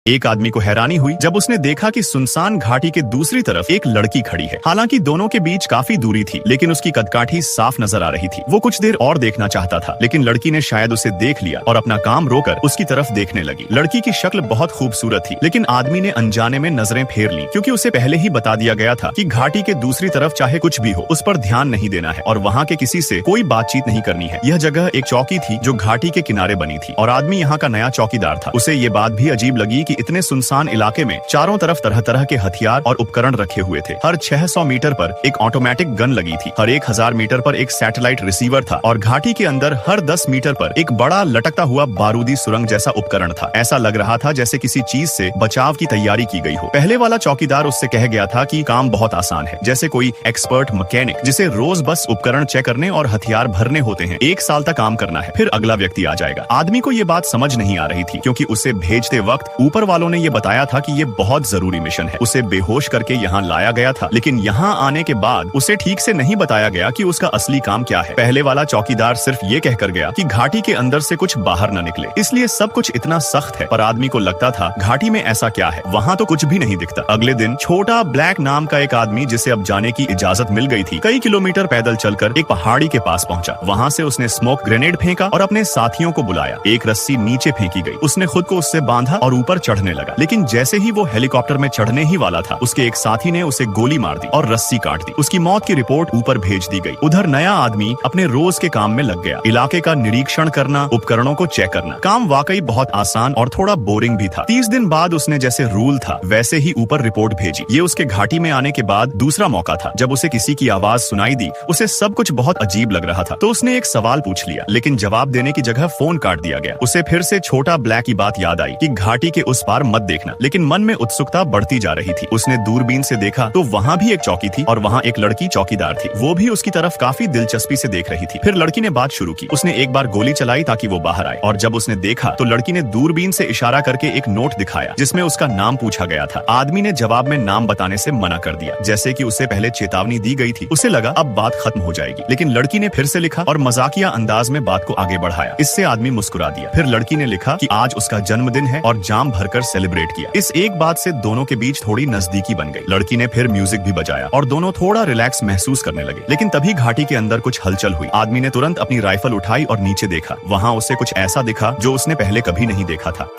एक आदमी को हैरानी हुई जब उसने देखा कि सुनसान घाटी के दूसरी तरफ एक लड़की खड़ी है। हालांकि दोनों के बीच काफी दूरी थी, लेकिन उसकी कदकाठी साफ नजर आ रही थी। वो कुछ देर और देखना चाहता था, लेकिन लड़की ने शायद उसे देख लिया और अपना काम रोकर उसकी तरफ देखने लगी। लड़की की शक्ल बहुत खूबसूरत थी, लेकिन आदमी ने अनजाने में नजरें फेर ली, क्योंकि उसे पहले ही बता दिया गया था कि घाटी के दूसरी तरफ चाहे कुछ भी हो, उस पर ध्यान नहीं देना है और वहाँ के किसी से कोई बातचीत नहीं करनी है। यह जगह एक चौकी थी जो घाटी के किनारे बनी थी और आदमी यहाँ का नया चौकीदार था। उसे ये बात भी अजीब लगी कि इतने सुनसान इलाके में चारों तरफ तरह तरह के हथियार और उपकरण रखे हुए थे। हर 600 मीटर पर एक ऑटोमेटिक गन लगी थी, हर 1000 मीटर पर एक सैटेलाइट रिसीवर था और घाटी के अंदर हर 10 मीटर पर एक बड़ा लटकता हुआ बारूदी सुरंग जैसा उपकरण था। ऐसा लग रहा था जैसे किसी चीज से बचाव की तैयारी की गई हो। पहले वाला चौकीदार उससे कह गया था कि काम बहुत आसान है, जैसे कोई एक्सपर्ट मैकेनिक जिसे रोज बस उपकरण चेक करने और हथियार भरने होते हैं। 1 साल तक काम करना है, फिर अगला व्यक्ति आ जाएगा। आदमी को ये बात समझ नहीं आ रही थी, क्योंकि उसे भेजते वक्त ऊपर वालों ने ये बताया था कि ये बहुत जरूरी मिशन है। उसे बेहोश करके यहाँ लाया गया था, लेकिन यहाँ आने के बाद उसे ठीक से नहीं बताया गया कि उसका असली काम क्या है। पहले वाला चौकीदार सिर्फ ये कहकर गया कि घाटी के अंदर से कुछ बाहर न निकले, इसलिए सब कुछ इतना सख्त है। पर आदमी को लगता था घाटी में ऐसा क्या है, वहाँ तो कुछ भी नहीं दिखता। अगले दिन छोटा ब्लैक नाम का एक आदमी, जिसे अब जाने की इजाजत मिल गई थी, कई किलोमीटर पैदल चलकर एक पहाड़ी के पास पहुंचा। वहाँ से उसने स्मोक ग्रेनेड फेंका और अपने साथियों को बुलाया। एक रस्सी नीचे फेंकी गई, उसने खुद को उससे बांधा और ऊपर चढ़ने लगा, लेकिन जैसे ही वो हेलीकॉप्टर में चढ़ने ही वाला था, उसके एक साथी ने उसे गोली मार दी और रस्सी काट दी। उसकी मौत की रिपोर्ट ऊपर भेज दी गई। उधर नया आदमी अपने रोज के काम में लग गया, इलाके का निरीक्षण करना, उपकरणों को चेक करना। काम वाकई बहुत आसान और थोड़ा बोरिंग भी था। 30 दिन बाद उसने जैसे रूल था वैसे ही ऊपर रिपोर्ट भेजी। ये उसके घाटी में आने के बाद दूसरा मौका था। जब उसे किसी की आवाज सुनाई दी, उसे सब कुछ बहुत अजीब लग रहा था, तो उसने एक सवाल पूछ लिया, लेकिन जवाब देने की जगह फोन काट दिया गया। उसे फिर से छोटा ब्लैक की बात याद आई कि घाटी के उस पार मत देखना, लेकिन मन में उत्सुकता बढ़ती जा रही थी। उसने दूरबीन से देखा तो वहाँ भी एक चौकी थी और वहाँ एक लड़की चौकीदार थी। वो भी उसकी तरफ काफी दिलचस्पी से देख रही थी। फिर लड़की ने बात शुरू की। उसने एक बार गोली चलाई ताकि वो बाहर आए, और जब उसने देखा तो लड़की ने दूरबीन से इशारा करके एक नोट दिखाया जिसमें उसका नाम पूछा गया था। आदमी ने जवाब में नाम बताने से मना कर दिया, जैसे कि उसे पहले चेतावनी दी गई थी। उसे लगा अब बात खत्म हो जाएगी, लेकिन लड़की ने फिर से लिखा और मजाकिया अंदाज में बात को आगे बढ़ाया। इससे आदमी मुस्कुरा दिया। फिर लड़की ने लिखा कि आज उसका जन्मदिन है और जाम भरकर सेलिब्रेट किया। इस एक बात से दोनों के बीच थोड़ी नजदीकी बन गई। लड़की ने फिर म्यूजिक भी बजाया और दोनों थोड़ा रिलैक्स महसूस करने लगे। लेकिन तभी घाटी के अंदर कुछ हलचल हुई। आदमी ने तुरंत अपनी राइफल उठाई और नीचे देखा। वहाँ उसे कुछ ऐसा दिखा जो उसने पहले कभी नहीं देखा था।